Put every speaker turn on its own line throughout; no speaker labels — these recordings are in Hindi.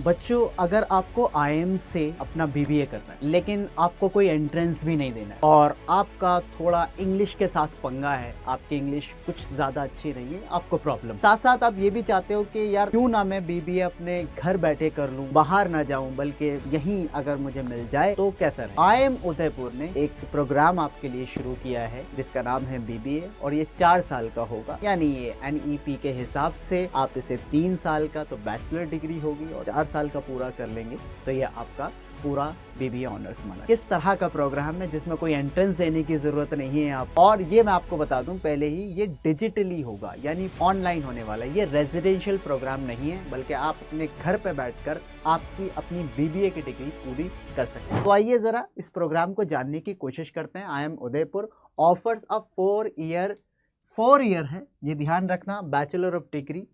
बच्चों, अगर आपको आईएम से अपना बीबीए करना है लेकिन आपको कोई एंट्रेंस भी नहीं देना है और आपका थोड़ा इंग्लिश के साथ पंगा है, आपकी इंग्लिश कुछ ज़्यादा अच्छी नहीं है, आपको प्रॉब्लम, साथ साथ आप ये भी चाहते हो कि यार क्यों ना मैं बीबीए अपने घर बैठे कर लूँ, बाहर ना जाऊँ, बल्कि यहीं अगर मुझे मिल जाए तो कैसा रहे। आईएम उदयपुर ने एक प्रोग्राम आपके लिए शुरू किया है जिसका नाम है बीबीए और ये 4 साल का होगा। यानी ये एनईपी के हिसाब से आप इसे 3 साल का तो बैचलर डिग्री होगी और 4 साल का पूरा कर लेंगे तो ये आपका पूरा बीबीए ऑनर्स माना। किस तरह का प्रोग्राम है जिसमें कोई एंट्रेंस देने की जरूरत नहीं है आप, और ये मैं आपको बता दूं पहले ही, ये डिजिटली होगा यानी ऑनलाइन होने वाला है। ये रेजिडेंशियल प्रोग्राम नहीं है बल्कि आप अपने घर पे बैठकर आपकी अपनी बीबीए की डिग्री पूरी कर सकते हैं। तो आइए जरा इस प्रोग्राम को जानने की कोशिश करते हैं। IIM Udaipur offers a 4 year है, ये ध्यान रखना, बैचलर ऑफ डिग्री,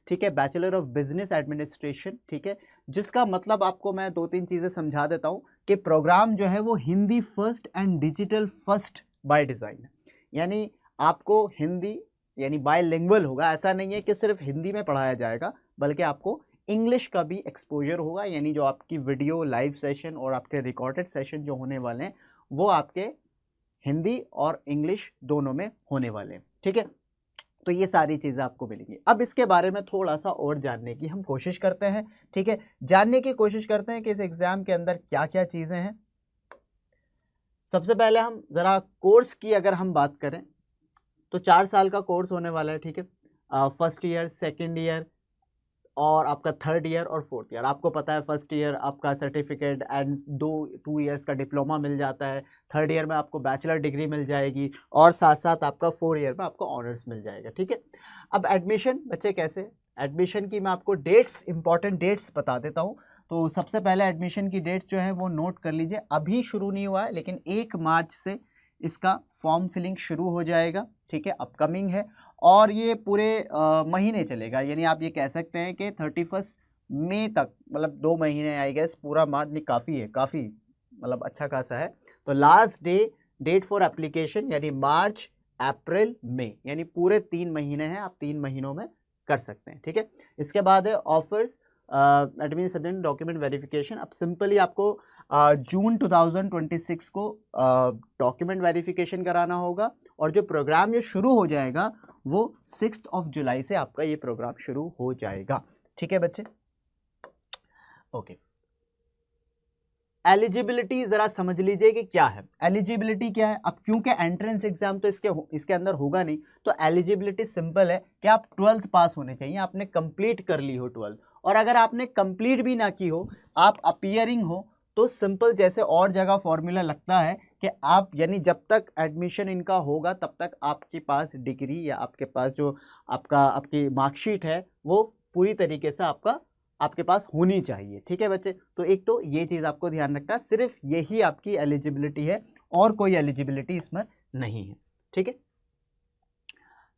ठीक है, बैचलर ऑफ बिजनेस एडमिनिस्ट्रेशन, ठीक है, जिसका मतलब आपको मैं 2-3 चीज़ें समझा देता हूँ कि प्रोग्राम जो है वो Hindi first and digital first by design है। यानी आपको हिंदी यानी बायलिंगुअल होगा, ऐसा नहीं है कि सिर्फ हिंदी में पढ़ाया जाएगा बल्कि आपको इंग्लिश का भी एक्सपोजर होगा। यानी जो आपकी वीडियो लाइव सेशन और आपके रिकॉर्डेड सेशन जो होने वाले हैं वो आपके हिंदी और इंग्लिश दोनों में होने वाले हैं, ठीक है। तो ये सारी चीज़ें आपको मिलेंगी। अब इसके बारे में थोड़ा सा और जानने की हम कोशिश करते हैं, ठीक है, जानने की कोशिश करते हैं कि इस एग्ज़ाम के अंदर क्या क्या चीज़ें हैं। सबसे पहले हम ज़रा कोर्स की अगर हम बात करें तो 4 साल का कोर्स होने वाला है, ठीक है। फर्स्ट ईयर, सेकेंड ईयर और आपका थर्ड ईयर और फोर्थ ईयर। आपको पता है फर्स्ट ईयर आपका सर्टिफिकेट एंड 2 ईयर्स का डिप्लोमा मिल जाता है, थर्ड ईयर में आपको बैचलर डिग्री मिल जाएगी और साथ साथ आपका 4 ईयर में आपको ऑनर्स मिल जाएगा, ठीक है। अब एडमिशन बच्चे कैसे, एडमिशन की मैं आपको डेट्स, इंपॉर्टेंट डेट्स बता देता हूँ। तो सबसे पहले एडमिशन की डेट्स जो है वो नोट कर लीजिए। अभी शुरू नहीं हुआ है लेकिन 1 मार्च से इसका फॉर्म फिलिंग शुरू हो जाएगा, ठीक है, अपकमिंग है और ये पूरे महीने चलेगा। यानी आप ये कह सकते हैं कि 31 मई तक, मतलब 2 महीने आई गेस, पूरा मार्च नहीं, काफ़ी है, काफ़ी मतलब अच्छा खासा है। तो लास्ट डेट फॉर एप्लीकेशन यानी मार्च, अप्रैल, मई, यानी पूरे 3 महीने हैं, आप 3 महीनों में कर सकते हैं, ठीक है। इसके बाद है offers, admin subject document verification. अब सिंपली आपको जून 2026 को डॉक्यूमेंट वेरिफिकेशन कराना होगा और जो प्रोग्राम ये शुरू हो जाएगा वो 6 जुलाई से आपका ये प्रोग्राम शुरू हो जाएगा, ठीक है बच्चे, ओके। एलिजिबिलिटी ज़रा समझ लीजिए कि क्या है। एलिजिबिलिटी क्या है, अब क्योंकि एंट्रेंस एग्जाम तो इसके अंदर होगा नहीं, तो एलिजिबिलिटी सिंपल है कि आप 12th पास होने चाहिए, आपने कंप्लीट कर ली हो 12th। और अगर आपने कंप्लीट भी ना की हो, आप अपीयरिंग हो, तो सिंपल जैसे और जगह फॉर्मूला लगता है कि आप, यानी जब तक एडमिशन इनका होगा तब तक आपके पास डिग्री या आपके पास जो आपकी मार्कशीट है वो पूरी तरीके से आपके पास होनी चाहिए, ठीक है बच्चे। तो एक तो ये चीज़ आपको ध्यान रखना, सिर्फ यही आपकी एलिजिबिलिटी है और कोई एलिजिबिलिटी इसमें नहीं है, ठीक है,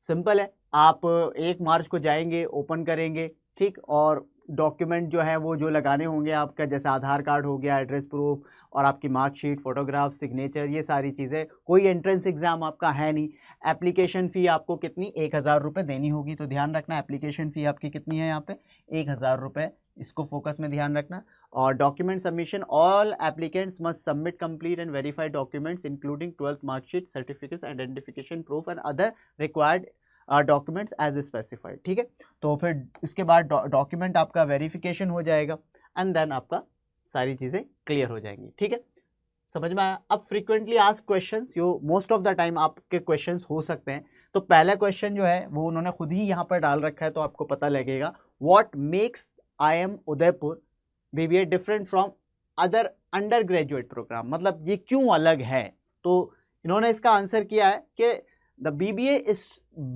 सिंपल है। आप 1 मार्च को जाएंगे, ओपन करेंगे, ठीक, और डॉक्यूमेंट जो है वो जो लगाने होंगे आपका, जैसे आधार कार्ड हो गया, एड्रेस प्रूफ और आपकी मार्कशीट, फोटोग्राफ, सिग्नेचर, ये सारी चीज़ें। कोई एंट्रेंस एग्ज़ाम आपका है नहीं। एप्लीकेशन फ़ी आपको कितनी, 1000 रुपये देनी होगी, तो ध्यान रखना एप्लीकेशन फ़ी आपकी कितनी है यहाँ पे, 1000 रुपये, इसको फोकस में ध्यान रखना। और document submission, all applicants must submit complete and verified documents including 12th marksheet, certificates, identification proof and other required documents as specified, ठीक है। तो फिर इसके बाद डॉक्यूमेंट आपका वेरिफिकेशन हो जाएगा एंड देन आपका सारी चीज़ें क्लियर हो जाएंगी, ठीक है, समझ में आया। अब फ्रीक्वेंटली आस्क्ड क्वेश्चंस, जो मोस्ट ऑफ द टाइम आपके क्वेश्चंस हो सकते हैं। तो पहला क्वेश्चन जो है वो उन्होंने खुद ही यहाँ पर डाल रखा है, तो आपको पता लगेगा, what makes IIM Udaipur BBA different from other undergraduate program, मतलब ये क्यों अलग है। तो इन्होंने इसका आंसर किया है कि The BBA is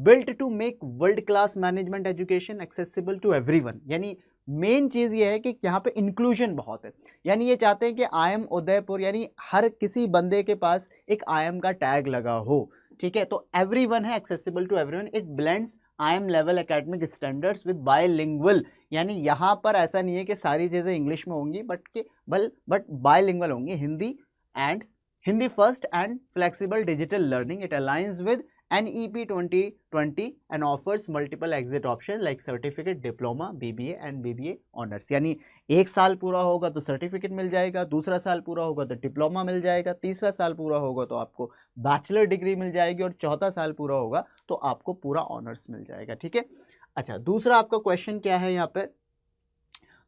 built to make world class management education accessible to everyone। यानी मेन चीज़ ये है कि यहाँ पे इंक्लूजन बहुत है, यानी ये चाहते हैं कि आईएम उदयपुर यानी हर किसी बंदे के पास एक आईएम का टैग लगा हो, ठीक है। तो एवरीवन है, accessible to everyone. It blends IIM level academic standards with bilingual, यानी यहाँ पर ऐसा नहीं है कि सारी चीज़ें इंग्लिश में होंगी बट बायलिंगुअल होंगी, Hindi first and flexible digital learning. It aligns with NEP 2020 and offers multiple exit options like certificate, diploma, BBA and BBA honours. यानी एक साल पूरा होगा तो सर्टिफिकेट मिल जाएगा, दूसरा साल पूरा होगा तो डिप्लोमा मिल जाएगा, तीसरा साल पूरा होगा तो आपको बैचलर डिग्री मिल जाएगी और चौथा साल पूरा होगा तो आपको पूरा ऑनर्स मिल जाएगा। ठीक है, अच्छा दूसरा आपका क्वेश्चन क्या है यहाँ पे,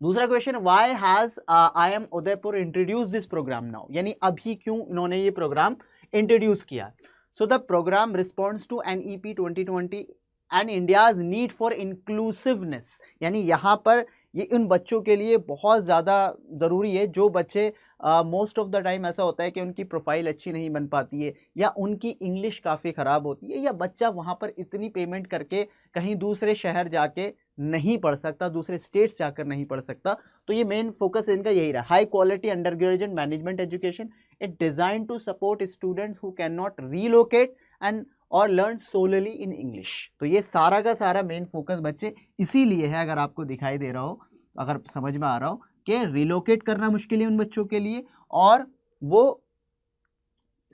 दूसरा question, why has IIM Udaipur introduce this programme now, यानी अभी क्यों इन्होंने ये प्रोग्राम इंट्रोड्यूस किया। So the programme responds to NEP 2020 and India's need for inclusiveness, यानी यहाँ पर ये उन बच्चों के लिए बहुत ज़्यादा ज़रूरी है जो बच्चे मोस्ट ऑफ द टाइम ऐसा होता है कि उनकी प्रोफाइल अच्छी नहीं बन पाती है या उनकी इंग्लिश काफ़ी ख़राब होती है या बच्चा वहाँ पर इतनी पेमेंट करके कहीं दूसरे शहर जाके नहीं पढ़ सकता, दूसरे स्टेट्स जाकर नहीं पढ़ सकता। तो ये मेन फोकस इनका यही रहा, high quality undergraduate management education, it design to support students who can not relocate and और लर्न सोलली इन इंग्लिश। तो ये सारा का सारा मेन फोकस बच्चे इसीलिए है, अगर आपको दिखाई दे रहा हो, अगर समझ में आ रहा हो कि रिलोकेट करना मुश्किल है उन बच्चों के लिए और वो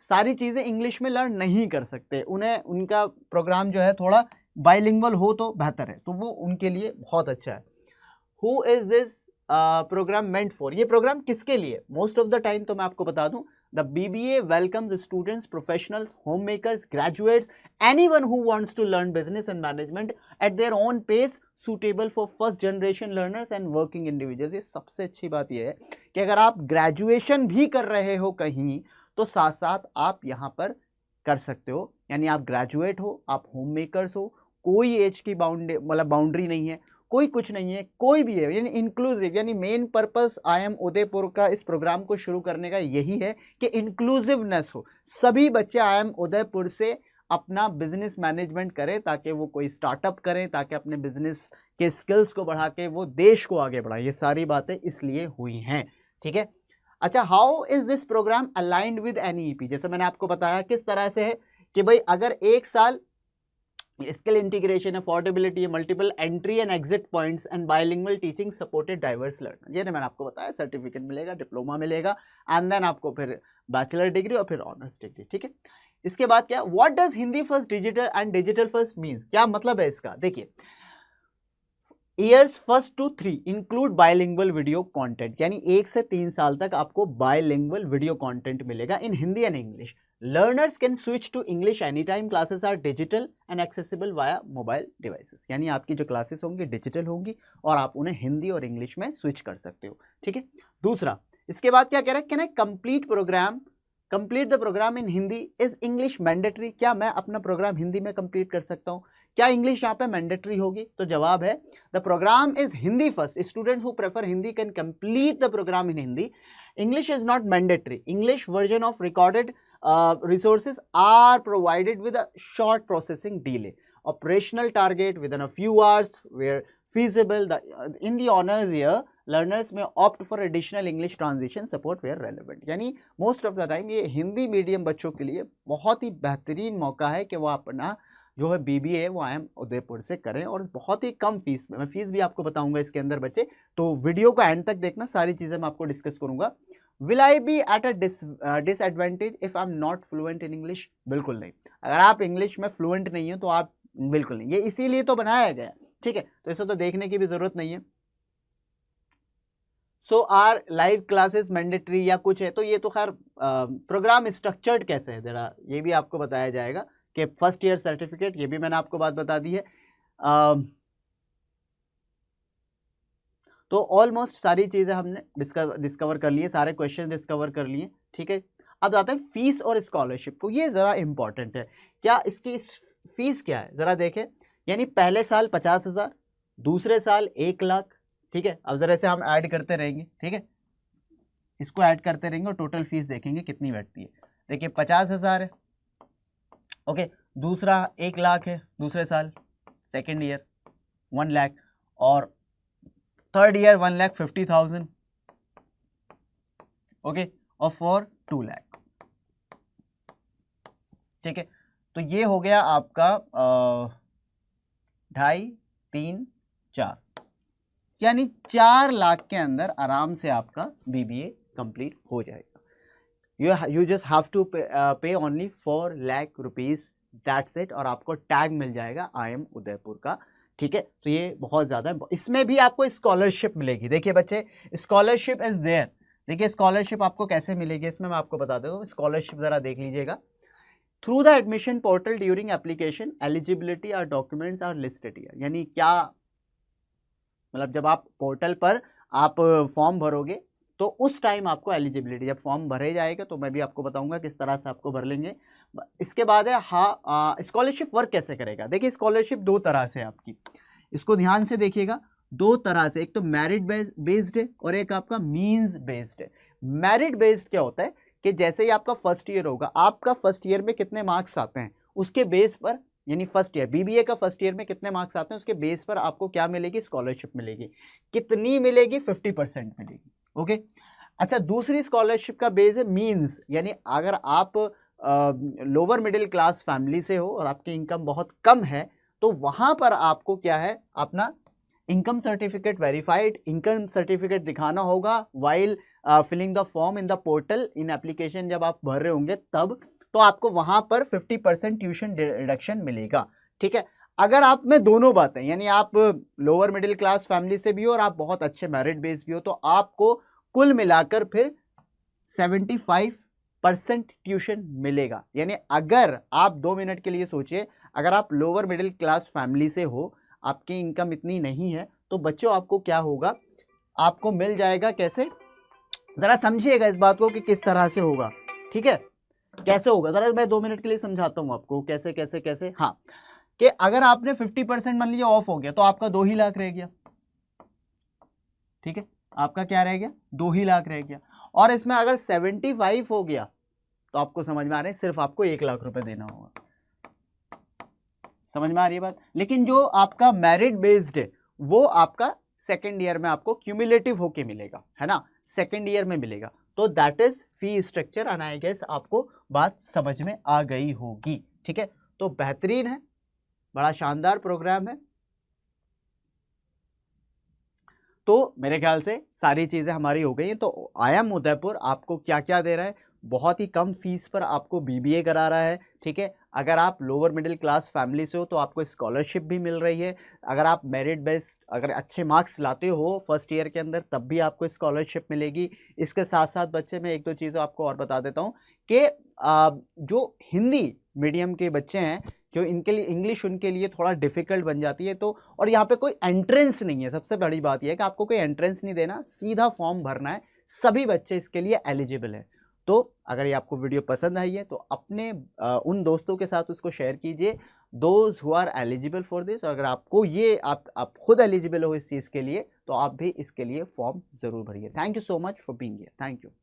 सारी चीज़ें इंग्लिश में लर्न नहीं कर सकते, उन्हें उनका प्रोग्राम जो है थोड़ा बाइलिंगुअल हो तो बेहतर है, तो वो उनके लिए बहुत अच्छा है। Who is this programme meant for, ये प्रोग्राम किसके लिए, मोस्ट ऑफ द टाइम तो मैं आपको बता दूं, the BBA welcomes students, professionals, homemakers, graduates, anyone who wants to learn business and management at their own pace, suitable for first generation learners and working individuals. ये सबसे अच्छी बात यह है कि अगर आप ग्रेजुएशन भी कर रहे हो कहीं तो साथ साथ आप यहाँ पर कर सकते हो, यानी आप ग्रेजुएट हो, आप होम मेकर्स हो, कोई एज की बाउंड्री नहीं है, कोई कुछ नहीं है, कोई भी है, यानी इंक्लूसिव, यानी मेन पर्पस IIM उदयपुर का इस प्रोग्राम को शुरू करने का यही है कि इंक्लूसिवनेस हो, सभी बच्चे IIM उदयपुर से अपना बिजनेस मैनेजमेंट करें ताकि वो कोई स्टार्टअप करें, ताकि अपने बिजनेस के स्किल्स को बढ़ा के वो देश को आगे बढ़ाएं। ये सारी बातें इसलिए हुई हैं। ठीक है, अच्छा how is this programme aligned with NEP, जैसे मैंने आपको बताया किस तरह से है कि भाई अगर एक साल skill integration, affordability, multiple entry and exit points and bilingual teaching supported diverse learner, ये मैंने आपको बताया, सर्टिफिकेट मिलेगा, डिप्लोमा मिलेगा एंड देन आपको फिर बैचलर डिग्री और फिर ऑनर्स डिग्री। ठीक है, इसके बाद क्या, what does Hindi first digital and digital first means, क्या मतलब है इसका, देखिए years 1 to 3 include bilingual video content, यानी 1 से 3 साल तक आपको बाइलिंगुअल वीडियो कंटेंट मिलेगा in Hindi and English. Learners can switch to English any time, classes are digital and accessible via mobile devices, यानी आपकी जो क्लासेस होंगी डिजिटल होंगी और आप उन्हें हिंदी और इंग्लिश में स्विच कर सकते हो। ठीक है, दूसरा इसके बाद क्या कह रहा है, can I complete the programme in Hindi, is English mandatory, क्या मैं अपना प्रोग्राम हिंदी में कंप्लीट कर सकता हूँ, क्या इंग्लिश यहाँ पे मैंडेटरी होगी, तो जवाब है the programme is Hindi first, students who prefer Hindi can complete the programme in Hindi, English is not mandatory, English version of recorded resources are provided with a short processing delay, operational target within a few hours where feasible, in the honors year learners may opt for additional English transition support where relevant, यानी most of the time ये हिंदी मीडियम बच्चों के लिए बहुत ही बेहतरीन मौका है कि वो अपना जो है BBA है वो IIM उदयपुर से करें और बहुत ही कम फीस में, मैं फीस भी आपको बताऊंगा इसके अंदर बच्चे, तो वीडियो को एंड तक देखना, सारी चीज़ें मैं आपको डिस्कस करूंगा। Will I be at a disadvantage if I am not fluent in English, बिल्कुल नहीं, अगर आप इंग्लिश में फ्लुएंट नहीं हो तो आप बिल्कुल नहीं, ये इसीलिए तो बनाया गया। ठीक है, तो इसे तो देखने की भी जरूरत नहीं है। सो आर लाइव क्लासेस मैंडेटरी या कुछ है, तो ये तो खैर प्रोग्राम स्ट्रक्चर्ड कैसे है जरा ये भी आपको बताया जाएगा कि फर्स्ट ईयर सर्टिफिकेट, ये भी मैंने आपको बात बता दी है। तो ऑलमोस्ट सारी चीज़ें हमने डिस्कवर कर लिए, सारे क्वेश्चन डिस्कवर कर लिए। ठीक है, अब आते हैं फीस और स्कॉलरशिप को, ये ज़रा इंपॉर्टेंट है, क्या इसकी फीस क्या है ज़रा देखें, यानी पहले साल 50,000, दूसरे साल 1 लाख। ठीक है, अब ज़रा से हम ऐड करते रहेंगे, ठीक है, इसको ऐड करते रहेंगे और टोटल फीस देखेंगे कितनी बैठती है। देखिए 50,000 है, ओके, दूसरा 1 लाख है दूसरे साल, सेकेंड ईयर 1 लाख, और थर्ड ईयर 1,50,000, ओके, और फॉर 2 लाख। ठीक है, तो ये हो गया आपका 2.5, 3, 4, यानी 4 लाख के अंदर आराम से आपका BBA कंप्लीट हो जाएगा। You just have to pay only 4 lakh rupees that's it, और आपको टैग मिल जाएगा IIM उदयपुर का, ठीक है। तो ये बहुत ज़्यादा, इसमें भी आपको स्कॉलरशिप मिलेगी। देखिए बच्चे, स्कॉलरशिप इज देयर। देखिए स्कॉलरशिप आपको कैसे मिलेगी, इसमें मैं आपको बता दूँ। स्कॉलरशिप ज़रा देख लीजिएगा। Through the admission portal during application eligibility और डॉक्यूमेंट्स आर लिस्टेड हियर। यानी क्या मतलब, जब आप पोर्टल पर आप फॉर्म भरोगे तो उस टाइम आपको एलिजिबिलिटी, जब फॉर्म भरे जाएगा तो मैं भी आपको बताऊंगा किस तरह से आपको भर लेंगे। इसके बाद है हाँ, स्कॉलरशिप वर्क कैसे करेगा। देखिए स्कॉलरशिप दो तरह से आपकी, इसको ध्यान से देखिएगा, दो तरह से, एक तो मेरिट बेस्ड है और एक आपका मींस बेस्ड है। मेरिट बेस्ड क्या होता है कि जैसे ही आपका फर्स्ट ईयर होगा, आपका फर्स्ट ईयर में कितने मार्क्स आते हैं उसके बेस पर, यानी फर्स्ट ईयर BBA का फर्स्ट ईयर में कितने मार्क्स आते हैं उसके बेस पर आपको क्या मिलेगी, स्कॉलरशिप मिलेगी। कितनी मिलेगी, 50% मिलेगी। ओके, अच्छा, दूसरी स्कॉलरशिप का बेस है मींस, यानी अगर आप लोअर मिडिल क्लास फैमिली से हो और आपकी इनकम बहुत कम है तो वहां पर आपको क्या है, अपना income certificate, verified income certificate दिखाना होगा while filling the form in the portal in application. जब आप भर रहे होंगे तब तो आपको वहां पर 50% ट्यूशन डिडक्शन मिलेगा, ठीक है। अगर आप में दोनों बातें, यानी आप लोअर मिडिल क्लास फैमिली से भी हो और आप बहुत अच्छे मेरिट बेस भी हो, तो आपको कुल मिलाकर फिर 75% ट्यूशन मिलेगा। यानी अगर आप 2 मिनट के लिए सोचिए, अगर आप लोअर मिडिल क्लास फैमिली से हो, आपकी इनकम इतनी नहीं है, तो बच्चों आपको क्या होगा, आपको मिल जाएगा कैसे, जरा समझिएगा इस बात को कि किस तरह से होगा, ठीक है। कैसे होगा, जरा मैं 2 मिनट के लिए समझाता हूं आपको कैसे कैसे कैसे। हाँ, कि अगर आपने 50% मान लीजिए ऑफ हो गया तो आपका 2 ही लाख रह गया, ठीक है, आपका क्या रह गया, 2 ही लाख रह गया। और इसमें अगर 75 हो गया तो आपको समझ में आ रहा है, सिर्फ आपको 1 लाख रुपए देना होगा। समझ में आ रही है बात। लेकिन जो आपका मेरिट बेस्ड है वो आपका सेकेंड ईयर में आपको क्यूमुलेटिव होके मिलेगा, है ना, सेकेंड ईयर में मिलेगा। तो that is fee structure, and I guess आपको बात समझ में आ गई होगी, ठीक है। तो बेहतरीन है, बड़ा शानदार प्रोग्राम है। तो मेरे ख्याल से सारी चीज़ें हमारी हो गई हैं। तो IIM उदयपुर आपको क्या क्या दे रहा है, बहुत ही कम फीस पर आपको BBA करा रहा है, ठीक है। अगर आप लोअर मिडिल क्लास फैमिली से हो तो आपको स्कॉलरशिप भी मिल रही है। अगर आप मेरिट बेस्ड, अगर अच्छे मार्क्स लाते हो फर्स्ट ईयर के अंदर, तब भी आपको स्कॉलरशिप मिलेगी। इसके साथ साथ बच्चे, मैं एक दो चीज़ें आपको और बता देता हूँ कि जो हिंदी मीडियम के बच्चे हैं, जो इनके लिए इंग्लिश उनके लिए थोड़ा डिफिकल्ट बन जाती है, तो और यहाँ पे कोई एंट्रेंस नहीं है। सबसे बड़ी बात यह है कि आपको कोई एंट्रेंस नहीं देना, सीधा फॉर्म भरना है, सभी बच्चे इसके लिए एलिजिबल है। तो अगर ये आपको वीडियो पसंद आई है तो अपने उन दोस्तों के साथ उसको शेयर कीजिए, those who are eligible for this. अगर आपको ये आप खुद एलिजिबल हो इस चीज़ के लिए तो आप भी इसके लिए फॉर्म जरूर भरिए। Thank you so much for being here, thank you.